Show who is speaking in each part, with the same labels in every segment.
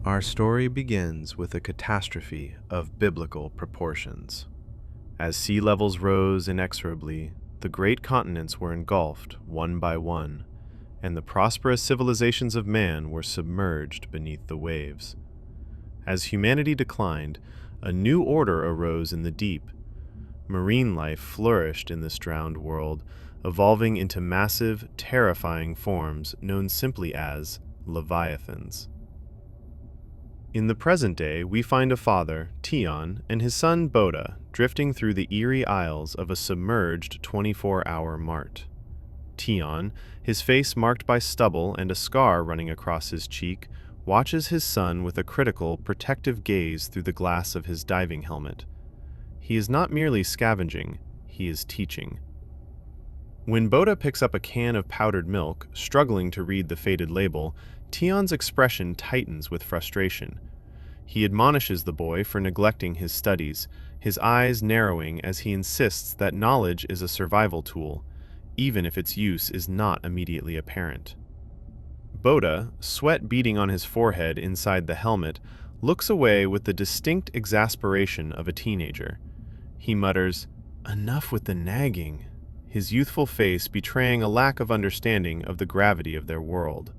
Speaker 1: Our story begins with a catastrophe of biblical proportions. As sea levels rose inexorably, the great continents were engulfed one by one, and the prosperous civilizations of man were submerged beneath the waves. As humanity declined, a new order arose in the deep. Marine life flourished in this drowned world, evolving into massive, terrifying forms known simply as Leviathans. In the present day, we find a father, Tion, and his son Boda drifting through the eerie aisles of a submerged 24-hour mart. Tion, his face marked by stubble and a scar running across his cheek, watches his son with a critical, protective gaze through the glass of his diving helmet. He is not merely scavenging, he is teaching. When Boda picks up a can of powdered milk, struggling to read the faded label, Tion's expression tightens with frustration. He admonishes the boy for neglecting his studies, his eyes narrowing as he insists that knowledge is a survival tool, even if its use is not immediately apparent. Boda, sweat beading on his forehead inside the helmet, looks away with the distinct exasperation of a teenager. He mutters, "Enough with the nagging," his youthful face betraying a lack of understanding of the gravity of their world.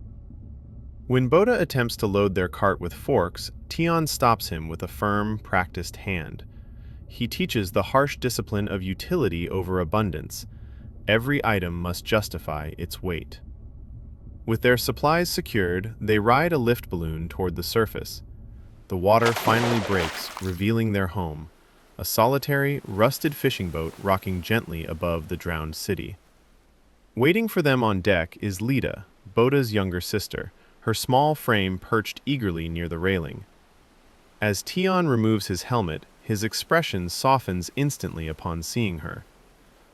Speaker 1: When Boda attempts to load their cart with forks, Tion stops him with a firm, practiced hand. He teaches the harsh discipline of utility over abundance. Every item must justify its weight. With their supplies secured, they ride a lift balloon toward the surface. The water finally breaks, revealing their home, a solitary, rusted fishing boat rocking gently above the drowned city. Waiting for them on deck is Lita, Boda's younger sister, her small frame perched eagerly near the railing. As Tion removes his helmet, his expression softens instantly upon seeing her.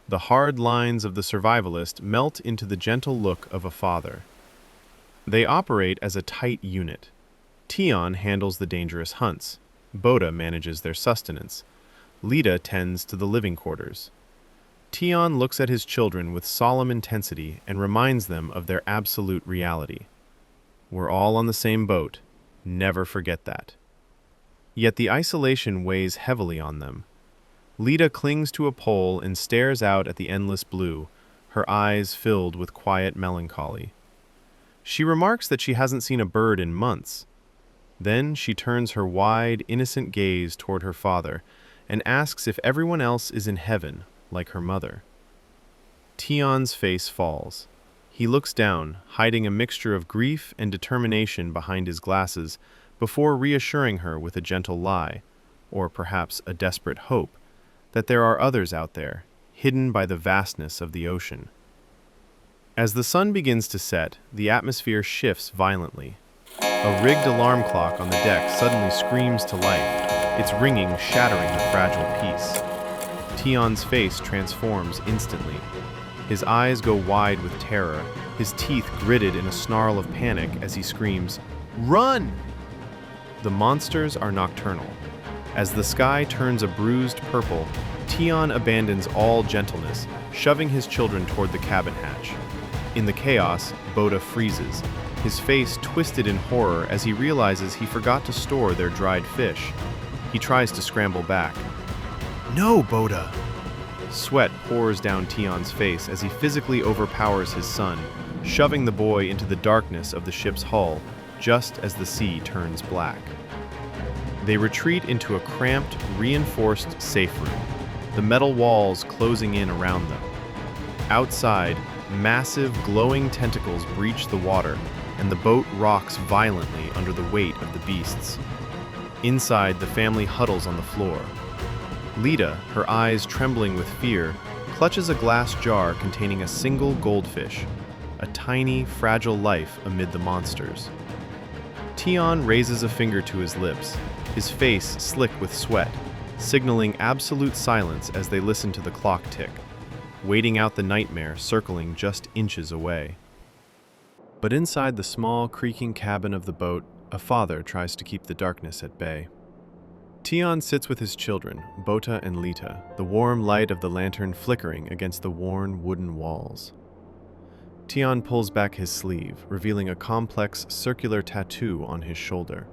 Speaker 1: The hard lines of the survivalist melt into the gentle look of a father. They operate as a tight unit. Tion handles the dangerous hunts. Boda manages their sustenance. Lita tends to the living quarters. Tion looks at his children with solemn intensity and reminds them of their absolute reality. We're all on the same boat. Never forget that. Yet the isolation weighs heavily on them. Lita clings to a pole and stares out at the endless blue, her eyes filled with quiet melancholy. She remarks that she hasn't seen a bird in months. Then she turns her wide, innocent gaze toward her father and asks if everyone else is in heaven, like her mother. Tion's face falls. He looks down, hiding a mixture of grief and determination behind his glasses, before reassuring her with a gentle lie, or perhaps a desperate hope, that there are others out there, hidden by the vastness of the ocean. As the sun begins to set, the atmosphere shifts violently. A rigged alarm clock on the deck suddenly screams to life, its ringing shattering the fragile peace. Tion's face transforms instantly. His eyes go wide with terror, his teeth gritted in a snarl of panic as he screams, "Run!" The monsters are nocturnal. As the sky turns a bruised purple, Tion abandons all gentleness, shoving his children toward the cabin hatch. In the chaos, Boda freezes, his face twisted in horror as he realizes he forgot to store their dried fish. He tries to scramble back. "No, Boda!" Sweat pours down Tion's face as he physically overpowers his son, shoving the boy into the darkness of the ship's hull, just as the sea turns black. They retreat into a cramped, reinforced safe room, the metal walls closing in around them. Outside, massive, glowing tentacles breach the water, and the boat rocks violently under the weight of the beasts. Inside, the family huddles on the floor. Lita, her eyes trembling with fear, clutches a glass jar containing a single goldfish, a tiny, fragile life amid the monsters. Tion raises a finger to his lips, his face slick with sweat, signaling absolute silence as they listen to the clock tick, waiting out the nightmare circling just inches away. But inside the small, creaking cabin of the boat, a father tries to keep the darkness at bay. Tion sits with his children, Bota and Lita, the warm light of the lantern flickering against the worn wooden walls. Tion pulls back his sleeve, revealing a complex circular tattoo on his shoulder.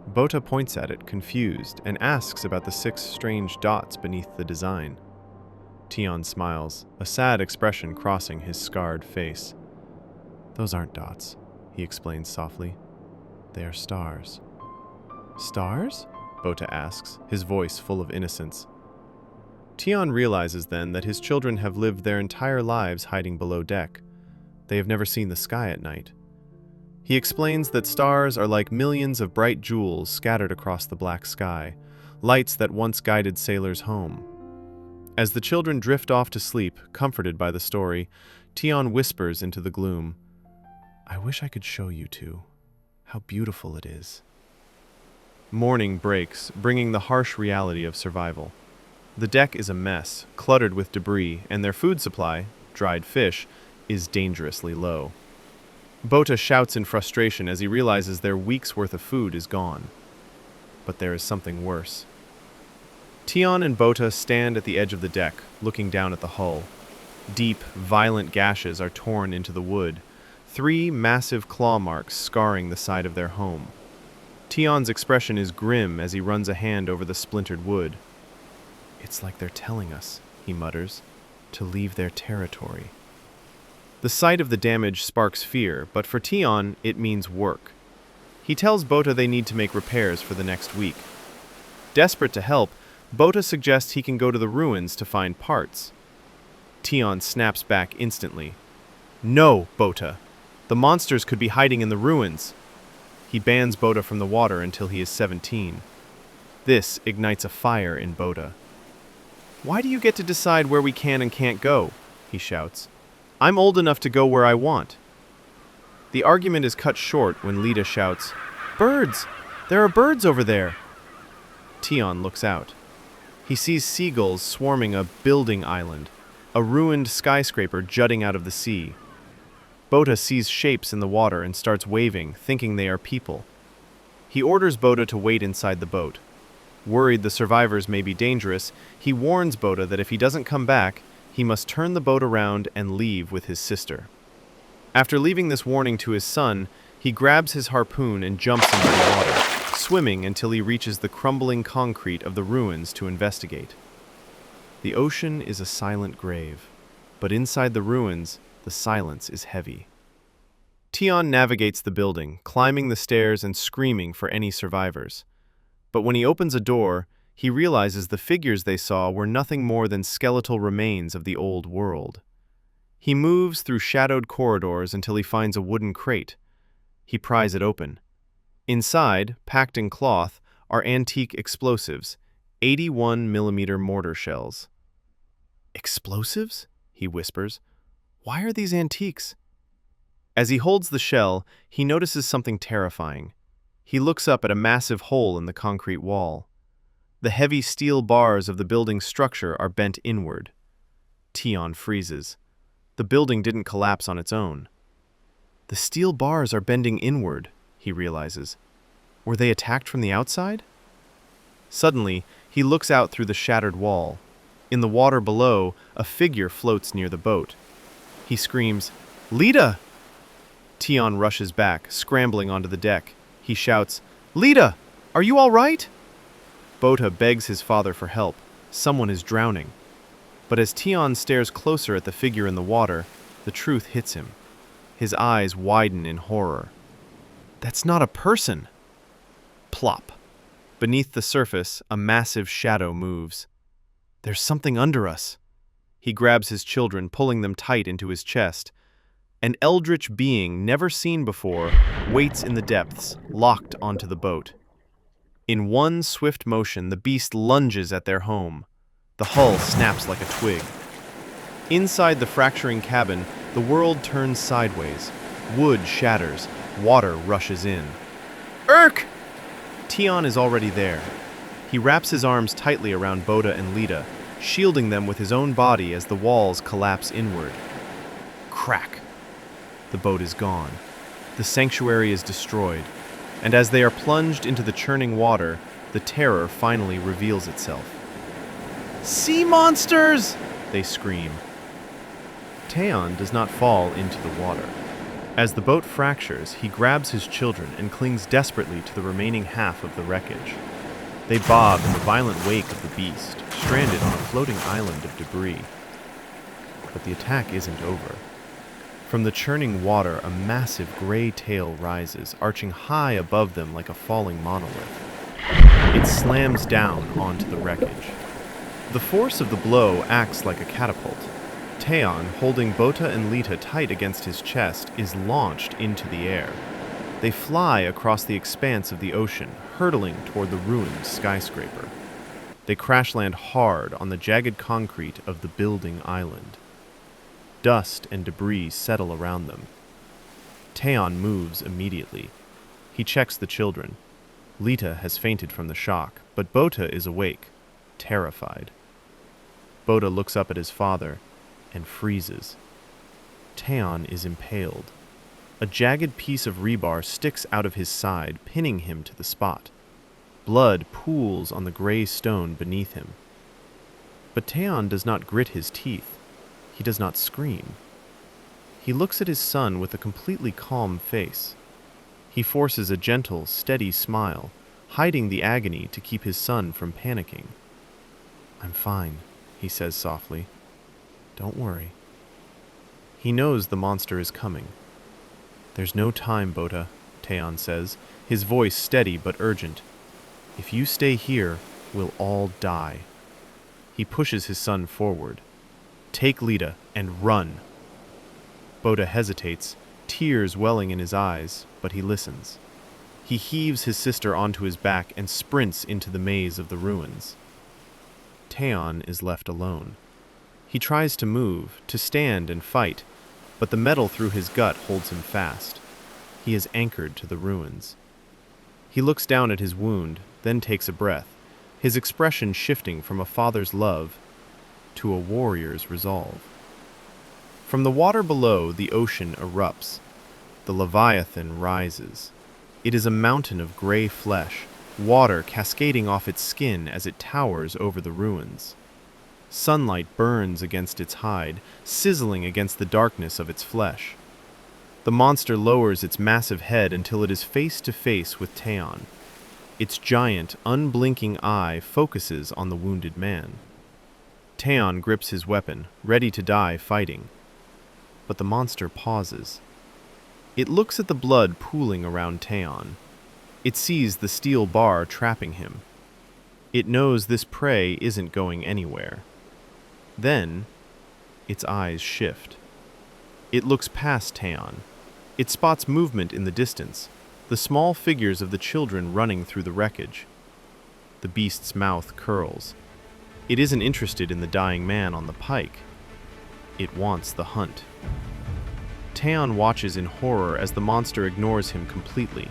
Speaker 1: Bota points at it, confused, and asks about the 6 strange dots beneath the design. Tian smiles, a sad expression crossing his scarred face. "Those aren't dots," he explains softly. "They are stars." "Stars?" Bota asks, his voice full of innocence. Tian realizes then that his children have lived their entire lives hiding below deck. They have never seen the sky at night. He explains that stars are like millions of bright jewels scattered across the black sky, lights that once guided sailors home. As the children drift off to sleep, comforted by the story, Tian whispers into the gloom, "I wish I could show you two. How beautiful it is." Morning breaks, bringing the harsh reality of survival. The deck is a mess, cluttered with debris, and their food supply, dried fish, is dangerously low. Bota shouts in frustration as he realizes their week's worth of food is gone. But there is something worse. Tian and Bota stand at the edge of the deck, looking down at the hull. Deep, violent gashes are torn into the wood, 3 massive claw marks scarring the side of their home. Tian's expression is grim as he runs a hand over the splintered wood. "It's like they're telling us," he mutters, "to leave their territory." The sight of the damage sparks fear, but for Tian, it means work. He tells Bota they need to make repairs for the next week. Desperate to help, Bota suggests he can go to the ruins to find parts. Tian snaps back instantly. "No, Bota. The monsters could be hiding in the ruins." He bans Bota from the water until he is 17. This ignites a fire in Bota. "Why do you get to decide where we can and can't go?" he shouts. "I'm old enough to go where I want." The argument is cut short when Lita shouts, "Birds! There are birds over there!" Tian looks out. He sees seagulls swarming a building island, a ruined skyscraper jutting out of the sea. Bota sees shapes in the water and starts waving, thinking they are people. He orders Bota to wait inside the boat. Worried the survivors may be dangerous, he warns Bota that if he doesn't come back, he must turn the boat around and leave with his sister. After leaving this warning to his son, he grabs his harpoon and jumps into the water, swimming until he reaches the crumbling concrete of the ruins to investigate. The ocean is a silent grave, but inside the ruins, the silence is heavy. Tian navigates the building, climbing the stairs and screaming for any survivors. But when he opens a door, he realizes the figures they saw were nothing more than skeletal remains of the old world. He moves through shadowed corridors until he finds a wooden crate. He pries it open. Inside, packed in cloth, are antique explosives, 81mm mortar shells. "Explosives?" he whispers. "Why are these antiques?" As he holds the shell, he notices something terrifying. He looks up at a massive hole in the concrete wall. The heavy steel bars of the building's structure are bent inward. Tian freezes. The building didn't collapse on its own. The steel bars are bending inward, he realizes. Were they attacked from the outside? Suddenly, he looks out through the shattered wall. In the water below, a figure floats near the boat. He screams, "Lita!" Tian rushes back, scrambling onto the deck. He shouts, "Lita! Are you all right?" Bota begs his father for help. Someone is drowning. But as Tian stares closer at the figure in the water, the truth hits him. His eyes widen in horror. "That's not a person!" Plop. Beneath the surface, a massive shadow moves. "There's something under us." He grabs his children, pulling them tight into his chest. An eldritch being never seen before waits in the depths, locked onto the boat. In one swift motion, the beast lunges at their home. The hull snaps like a twig. Inside the fracturing cabin, the world turns sideways. Wood shatters. Water rushes in. "Urk!" Tian is already there. He wraps his arms tightly around Bota and Lita, shielding them with his own body as the walls collapse inward. Crack! The boat is gone. The sanctuary is destroyed. And as they are plunged into the churning water, the terror finally reveals itself. "Sea monsters!" they scream. Tian does not fall into the water. As the boat fractures, he grabs his children and clings desperately to the remaining half of the wreckage. They bob in the violent wake of the beast, stranded on a floating island of debris. But the attack isn't over. From the churning water, a massive gray tail rises, arching high above them like a falling monolith. It slams down onto the wreckage. The force of the blow acts like a catapult. Taeon, holding Bota and Lita tight against his chest, is launched into the air. They fly across the expanse of the ocean, hurtling toward the ruined skyscraper. They crash land hard on the jagged concrete of the building island. Dust and debris settle around them. Taeon moves immediately. He checks the children. Lita has fainted from the shock, but Bota is awake, terrified. Bota looks up at his father and freezes. Taeon is impaled. A jagged piece of rebar sticks out of his side, pinning him to the spot. Blood pools on the gray stone beneath him. But Taeon does not grit his teeth. He does not scream. He looks at his son with a completely calm face. He forces a gentle, steady smile, hiding the agony to keep his son from panicking. "I'm fine," he says softly. "Don't worry." He knows the monster is coming. "There's no time, Bota," Taeon says, his voice steady but urgent. "If you stay here, we'll all die." He pushes his son forward. "Take Lita and run." Bota hesitates, tears welling in his eyes, but he listens. He heaves his sister onto his back and sprints into the maze of the ruins. Taeon is left alone. He tries to move, to stand and fight, but the metal through his gut holds him fast. He is anchored to the ruins. He looks down at his wound, then takes a breath, his expression shifting from a father's love to a warrior's resolve. From the water below, the ocean erupts. The Leviathan rises. It is a mountain of gray flesh, water cascading off its skin as it towers over the ruins. Sunlight burns against its hide, sizzling against the darkness of its flesh. The monster lowers its massive head until it is face to face with Taeon. Its giant, unblinking eye focuses on the wounded man. Taeon grips his weapon, ready to die fighting. But the monster pauses. It looks at the blood pooling around Taeon. It sees the steel bar trapping him. It knows this prey isn't going anywhere. Then, its eyes shift. It looks past Taeon. It spots movement in the distance, the small figures of the children running through the wreckage. The beast's mouth curls. It isn't interested in the dying man on the pike. It wants the hunt. Taeon watches in horror as the monster ignores him completely.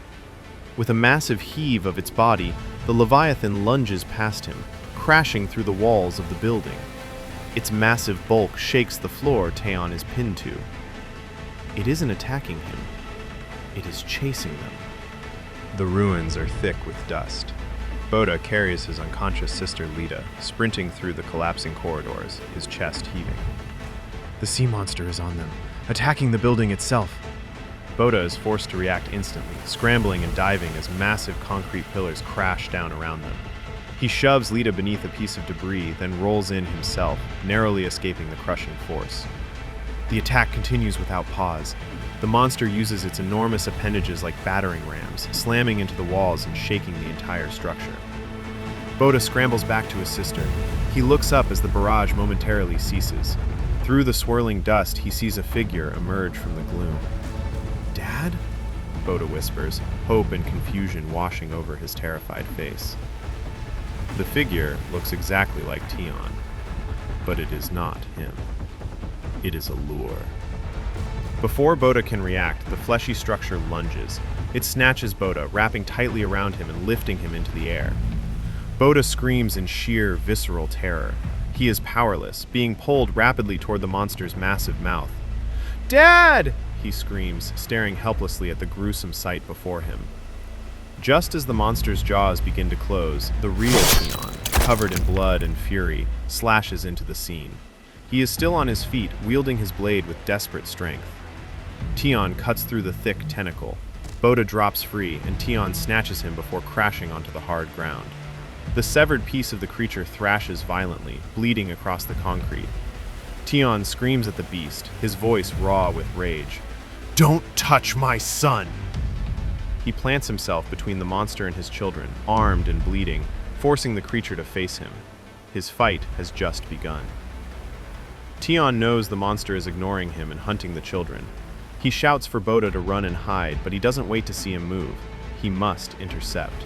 Speaker 1: With a massive heave of its body, the Leviathan lunges past him, crashing through the walls of the building. Its massive bulk shakes the floor Taeon is pinned to. It isn't attacking him. It is chasing them. The ruins are thick with dust. Bota carries his unconscious sister Lita, sprinting through the collapsing corridors, his chest heaving. The sea monster is on them, attacking the building itself. Bota is forced to react instantly, scrambling and diving as massive concrete pillars crash down around them. He shoves Lita beneath a piece of debris, then rolls in himself, narrowly escaping the crushing force. The attack continues without pause. The monster uses its enormous appendages like battering rams, slamming into the walls and shaking the entire structure. Bota scrambles back to his sister. He looks up as the barrage momentarily ceases. Through the swirling dust, he sees a figure emerge from the gloom. "Dad?" Bota whispers, hope and confusion washing over his terrified face. The figure looks exactly like Taeon, but it is not him. It is a lure. Before Bota can react, the fleshy structure lunges. It snatches Bota, wrapping tightly around him and lifting him into the air. Bota screams in sheer, visceral terror. He is powerless, being pulled rapidly toward the monster's massive mouth. "Dad!" he screams, staring helplessly at the gruesome sight before him. Just as the monster's jaws begin to close, the real Taeon, covered in blood and fury, slashes into the scene. He is still on his feet, wielding his blade with desperate strength. Tion cuts through the thick tentacle. Boda drops free, and Tion snatches him before crashing onto the hard ground. The severed piece of the creature thrashes violently, bleeding across the concrete. Tion screams at the beast, his voice raw with rage. "Don't touch my son!" He plants himself between the monster and his children, armed and bleeding, forcing the creature to face him. His fight has just begun. Tion knows the monster is ignoring him and hunting the children. He shouts for Boda to run and hide, but he doesn't wait to see him move. He must intercept.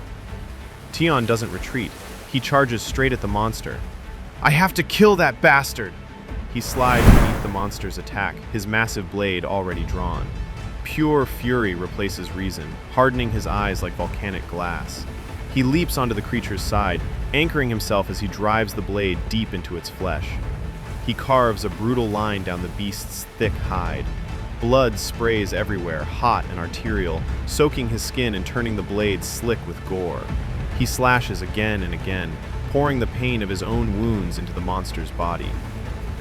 Speaker 1: Tion doesn't retreat. He charges straight at the monster. "I have to kill that bastard!" He slides beneath the monster's attack, his massive blade already drawn. Pure fury replaces reason, hardening his eyes like volcanic glass. He leaps onto the creature's side, anchoring himself as he drives the blade deep into its flesh. He carves a brutal line down the beast's thick hide. Blood sprays everywhere, hot and arterial, soaking his skin and turning the blade slick with gore. He slashes again and again, pouring the pain of his own wounds into the monster's body.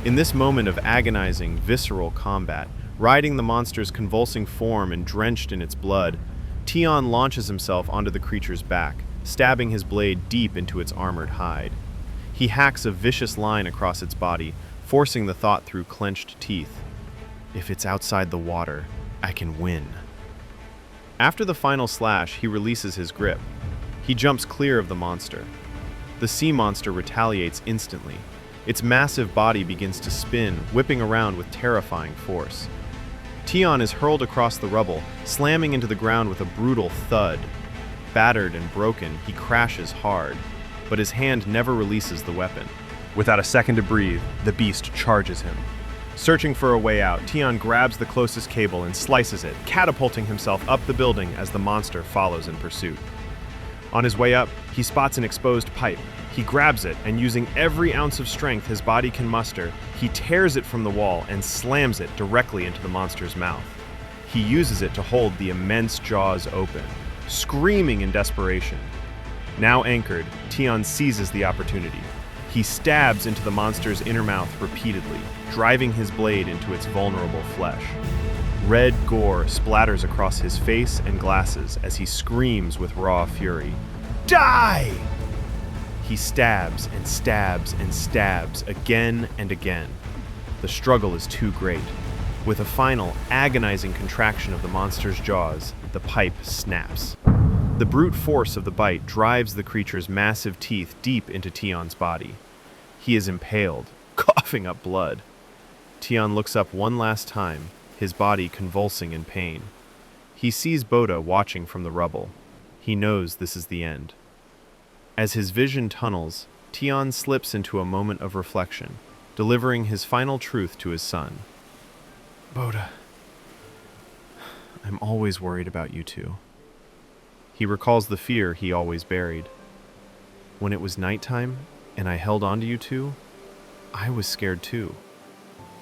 Speaker 1: In this moment of agonizing, visceral combat, riding the monster's convulsing form and drenched in its blood, Tion launches himself onto the creature's back, stabbing his blade deep into its armored hide. He hacks a vicious line across its body, forcing the thought through clenched teeth. If it's outside the water, I can win. After the final slash, he releases his grip. He jumps clear of the monster. The sea monster retaliates instantly. Its massive body begins to spin, whipping around with terrifying force. Tion is hurled across the rubble, slamming into the ground with a brutal thud. Battered and broken, he crashes hard, but his hand never releases the weapon. Without a second to breathe, the beast charges him. Searching for a way out, Tion grabs the closest cable and slices it, catapulting himself up the building as the monster follows in pursuit. On his way up, he spots an exposed pipe. He grabs it, and using every ounce of strength his body can muster, he tears it from the wall and slams it directly into the monster's mouth. He uses it to hold the immense jaws open, screaming in desperation. Now anchored, Tion seizes the opportunity. He stabs into the monster's inner mouth repeatedly, driving his blade into its vulnerable flesh. Red gore splatters across his face and glasses as he screams with raw fury. Die! He stabs and stabs and stabs again and again. The struggle is too great. With a final, agonizing contraction of the monster's jaws, the pipe snaps. The brute force of the bite drives the creature's massive teeth deep into Tion's body. He is impaled, coughing up blood. Tion looks up one last time, his body convulsing in pain. He sees Boda watching from the rubble. He knows this is the end. As his vision tunnels, Tion slips into a moment of reflection, delivering his final truth to his son. Boda, I'm always worried about you two. He recalls the fear he always buried. When it was nighttime and I held on to you two, I was scared too.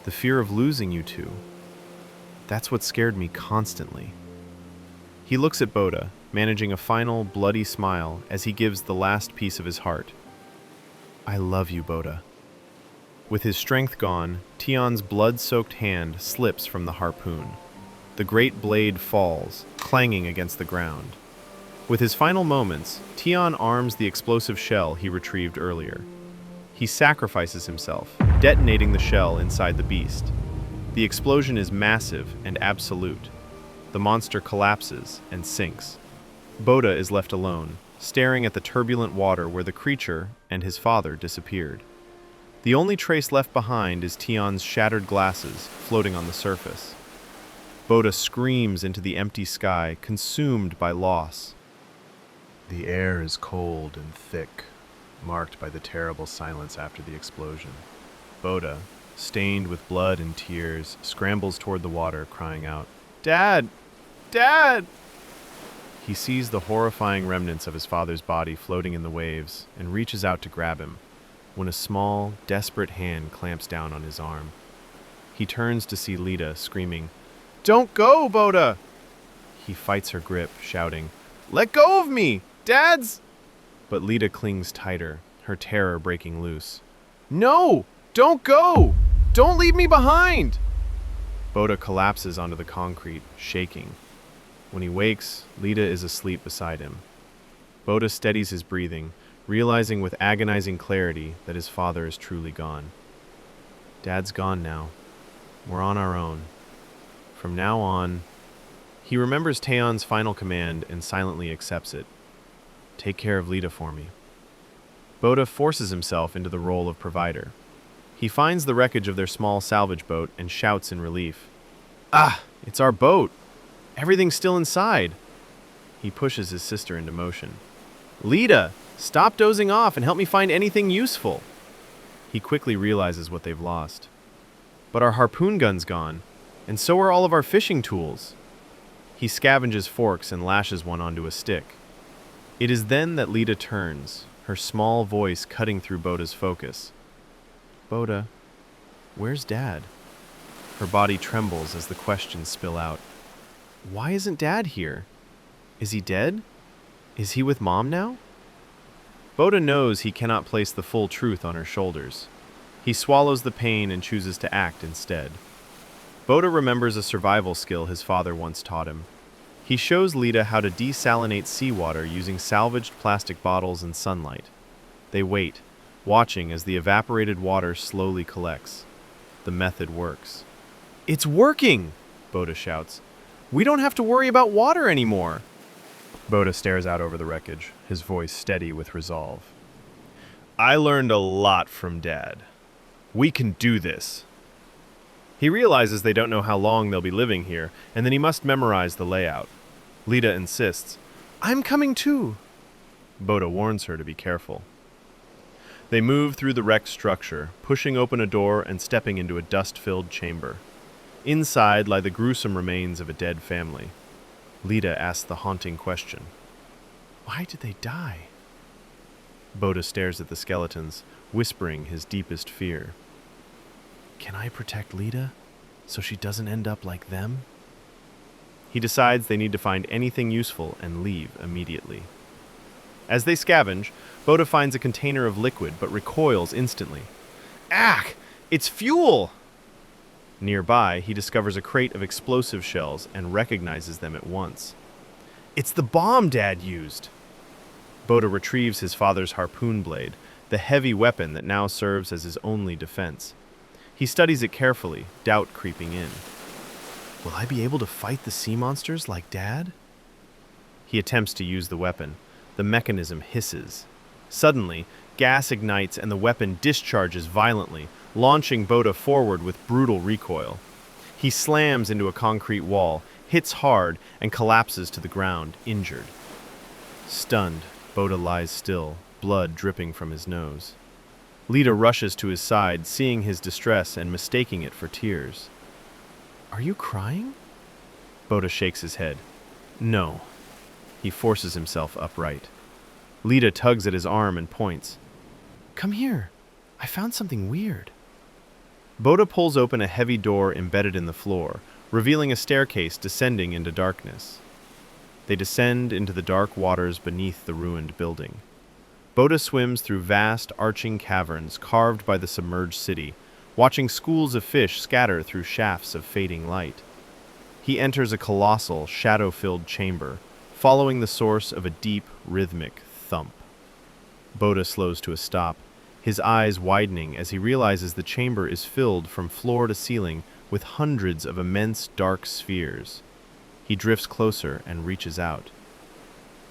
Speaker 1: The fear of losing you two. That's what scared me constantly. He looks at Boda, managing a final, bloody smile as he gives the last piece of his heart. I love you, Boda. With his strength gone, Tion's blood-soaked hand slips from the harpoon. The great blade falls, clanging against the ground. With his final moments, Tion arms the explosive shell he retrieved earlier. He sacrifices himself, detonating the shell inside the beast. The explosion is massive and absolute. The monster collapses and sinks. Boda is left alone, staring at the turbulent water where the creature and his father disappeared. The only trace left behind is Tion's shattered glasses floating on the surface. Boda screams into the empty sky, consumed by loss. The air is cold and thick, marked by the terrible silence after the explosion. Boda, stained with blood and tears, scrambles toward the water, crying out, "Dad! Dad!" He sees the horrifying remnants of his father's body floating in the waves and reaches out to grab him, when a small, desperate hand clamps down on his arm. He turns to see Lita, screaming, "Don't go, Boda!" He fights her grip, shouting, "Let go of me! Dad's—" But Lita clings tighter, her terror breaking loose. "No! Don't go! Don't leave me behind!" Boda collapses onto the concrete, shaking. When he wakes, Lita is asleep beside him. Boda steadies his breathing, realizing with agonizing clarity that his father is truly gone. Dad's gone now. We're on our own. From now on, he remembers Taeyeon's final command and silently accepts it. Take care of Lita for me. Boda forces himself into the role of provider. He finds the wreckage of their small salvage boat and shouts in relief. Ah, it's our boat! Everything's still inside! He pushes his sister into motion. Lita, stop dozing off and help me find anything useful! He quickly realizes what they've lost. But our harpoon gun's gone, and so are all of our fishing tools. He scavenges forks and lashes one onto a stick. It is then that Lita turns, her small voice cutting through Boda's focus. Boda, where's Dad? Her body trembles as the questions spill out. Why isn't Dad here? Is he dead? Is he with Mom now? Boda knows he cannot place the full truth on her shoulders. He swallows the pain and chooses to act instead. Boda remembers a survival skill his father once taught him. He shows Lita how to desalinate seawater using salvaged plastic bottles and sunlight. They wait, watching as the evaporated water slowly collects. The method works. It's working! Boda shouts. We don't have to worry about water anymore! Boda stares out over the wreckage, his voice steady with resolve. I learned a lot from Dad. We can do this. He realizes they don't know how long they'll be living here, and then he must memorize the layout. Lita insists, I'm coming too. Boda warns her to be careful. They move through the wrecked structure, pushing open a door and stepping into a dust-filled chamber. Inside lie the gruesome remains of a dead family. Lita asks the haunting question. Why did they die? Boda stares at the skeletons, whispering his deepest fear. Can I protect Lita so she doesn't end up like them? He decides they need to find anything useful and leave immediately. As they scavenge, Boda finds a container of liquid but recoils instantly. Ack! It's fuel! Nearby, he discovers a crate of explosive shells and recognizes them at once. It's the bomb Dad used! Boda retrieves his father's harpoon blade, the heavy weapon that now serves as his only defense. He studies it carefully, doubt creeping in. Will I be able to fight the sea monsters like Dad? He attempts to use the weapon. The mechanism hisses. Suddenly, gas ignites and the weapon discharges violently, launching Boda forward with brutal recoil. He slams into a concrete wall, hits hard, and collapses to the ground, injured. Stunned, Boda lies still, blood dripping from his nose. Lita rushes to his side, seeing his distress and mistaking it for tears. Are you crying? Boda shakes his head. No. He forces himself upright. Lita tugs at his arm and points. Come here. I found something weird. Boda pulls open a heavy door embedded in the floor, revealing a staircase descending into darkness. They descend into the dark waters beneath the ruined building. Boda swims through vast, arching caverns carved by the submerged city, watching schools of fish scatter through shafts of fading light. He enters a colossal, shadow-filled chamber, following the source of a deep, rhythmic thump. Boda slows to a stop, his eyes widening as he realizes the chamber is filled from floor to ceiling with hundreds of immense dark spheres. He drifts closer and reaches out.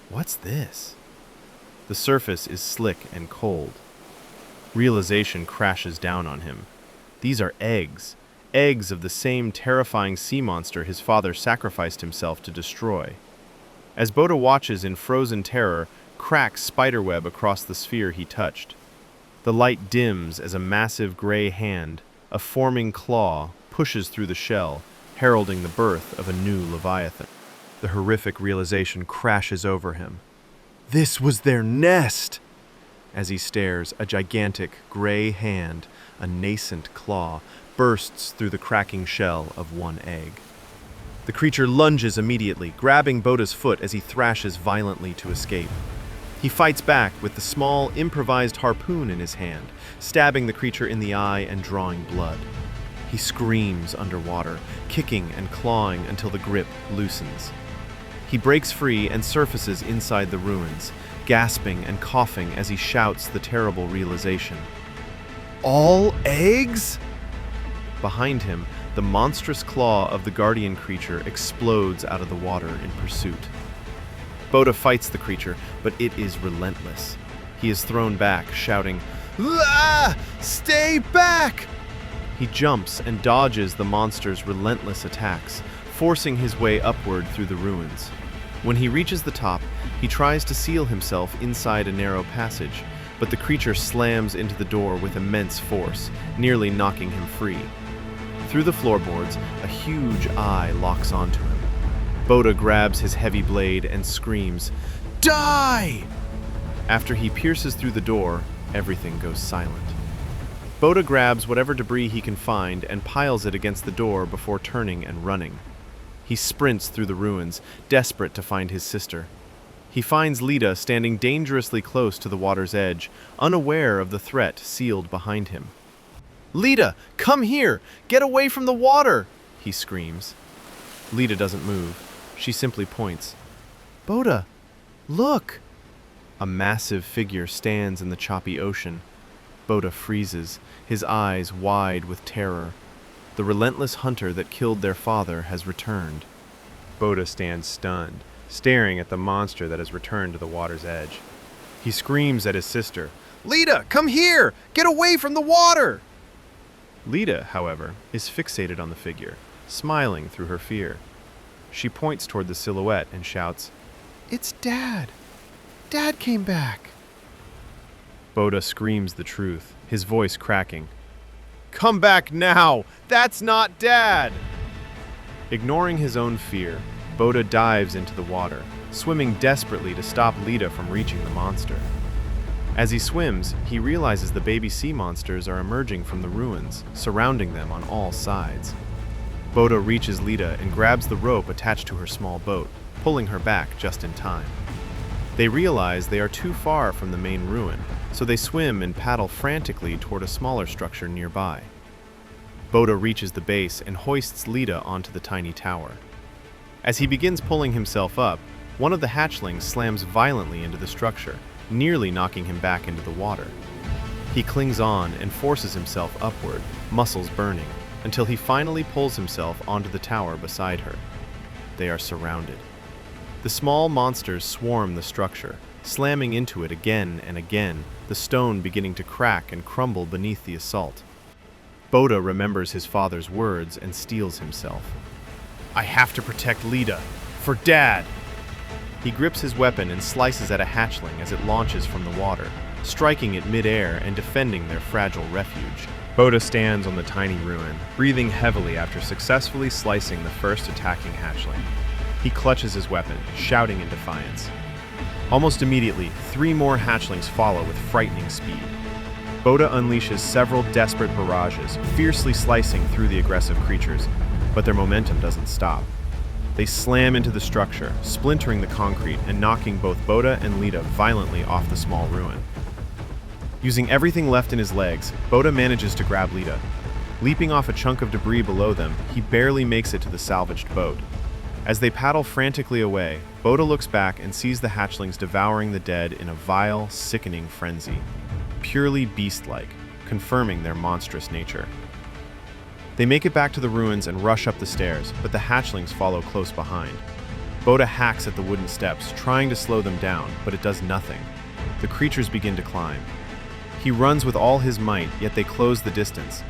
Speaker 1: What's this? The surface is slick and cold. Realization crashes down on him. These are eggs of the same terrifying sea monster his father sacrificed himself to destroy. As Boda watches in frozen terror, cracks spiderweb across the sphere he touched. The light dims as a massive gray hand, a forming claw, pushes through the shell, heralding the birth of a new Leviathan. The horrific realization crashes over him. This was their nest! As he stares, a gigantic gray hand, a nascent claw, bursts through the cracking shell of one egg. The creature lunges immediately, grabbing Boda's foot as he thrashes violently to escape. He fights back with the small, improvised harpoon in his hand, stabbing the creature in the eye and drawing blood. He screams underwater, kicking and clawing until the grip loosens. He breaks free and surfaces inside the ruins, gasping and coughing as he shouts the terrible realization. All eggs? Behind him, the monstrous claw of the guardian creature explodes out of the water in pursuit. Boda fights the creature, but it is relentless. He is thrown back, shouting, "Ah! Stay back!" He jumps and dodges the monster's relentless attacks, forcing his way upward through the ruins. When he reaches the top, he tries to seal himself inside a narrow passage, but the creature slams into the door with immense force, nearly knocking him free. Through the floorboards, a huge eye locks onto him. Boda grabs his heavy blade and screams, "Die!" After he pierces through the door, everything goes silent. Boda grabs whatever debris he can find and piles it against the door before turning and running. He sprints through the ruins, desperate to find his sister. He finds Lita standing dangerously close to the water's edge, unaware of the threat sealed behind him. "Lita, come here! Get away from the water!" he screams. Lita doesn't move. She simply points. "Boda, look!" A massive figure stands in the choppy ocean. Boda freezes, his eyes wide with terror. The relentless hunter that killed their father has returned. Boda stands stunned, staring at the monster that has returned to the water's edge. He screams at his sister, "Lita, come here! Get away from the water!" Lita, however, is fixated on the figure, smiling through her fear. She points toward the silhouette and shouts, "It's Dad! Dad came back!" Boda screams the truth, his voice cracking. "Come back now! That's not Dad!" Ignoring his own fear, Boda dives into the water, swimming desperately to stop Lita from reaching the monster. As he swims, he realizes the baby sea monsters are emerging from the ruins, surrounding them on all sides. Boda reaches Lita and grabs the rope attached to her small boat, pulling her back just in time. They realize they are too far from the main ruin, so they swim and paddle frantically toward a smaller structure nearby. Boda reaches the base and hoists Lita onto the tiny tower. As he begins pulling himself up, one of the hatchlings slams violently into the structure, nearly knocking him back into the water. He clings on and forces himself upward, muscles burning, until he finally pulls himself onto the tower beside her. They are surrounded. The small monsters swarm the structure, slamming into it again and again, the stone beginning to crack and crumble beneath the assault. Boda remembers his father's words and steels himself. "I have to protect Lita. For Dad!" He grips his weapon and slices at a hatchling as it launches from the water, striking it mid-air and defending their fragile refuge. Boda stands on the tiny ruin, breathing heavily after successfully slicing the first attacking hatchling. He clutches his weapon, shouting in defiance. Almost immediately, 3 more hatchlings follow with frightening speed. Boda unleashes several desperate barrages, fiercely slicing through the aggressive creatures, but their momentum doesn't stop. They slam into the structure, splintering the concrete and knocking both Boda and Lita violently off the small ruin. Using everything left in his legs, Boda manages to grab Lita. Leaping off a chunk of debris below them, he barely makes it to the salvaged boat. As they paddle frantically away, Boda looks back and sees the hatchlings devouring the dead in a vile, sickening frenzy. Purely beast-like, confirming their monstrous nature. They make it back to the ruins and rush up the stairs, but the hatchlings follow close behind. Boda hacks at the wooden steps, trying to slow them down, but it does nothing. The creatures begin to climb. He runs with all his might, yet they close the distance.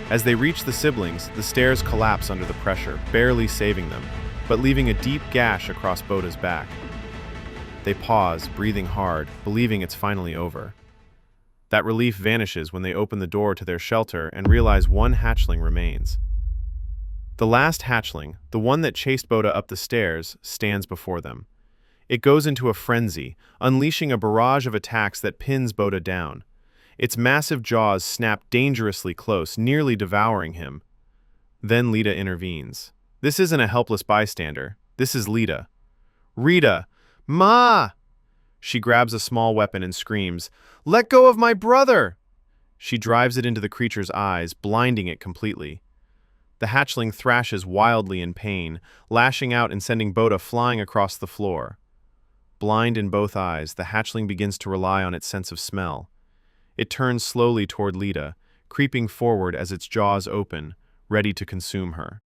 Speaker 1: As they reach the siblings, the stairs collapse under the pressure, barely saving them, but leaving a deep gash across Boda's back. They pause, breathing hard, believing it's finally over. That relief vanishes when they open the door to their shelter and realize one hatchling remains. The last hatchling, the one that chased Boda up the stairs, stands before them. It goes into a frenzy, unleashing a barrage of attacks that pins Boda down. Its massive jaws snap dangerously close, nearly devouring him. Then Lita intervenes. This isn't a helpless bystander. This is Lita. "Rita! Ma!" She grabs a small weapon and screams, "Let go of my brother!" She drives it into the creature's eyes, blinding it completely. The hatchling thrashes wildly in pain, lashing out and sending Boda flying across the floor. Blind in both eyes, the hatchling begins to rely on its sense of smell. It turns slowly toward Lita, creeping forward as its jaws open, ready to consume her.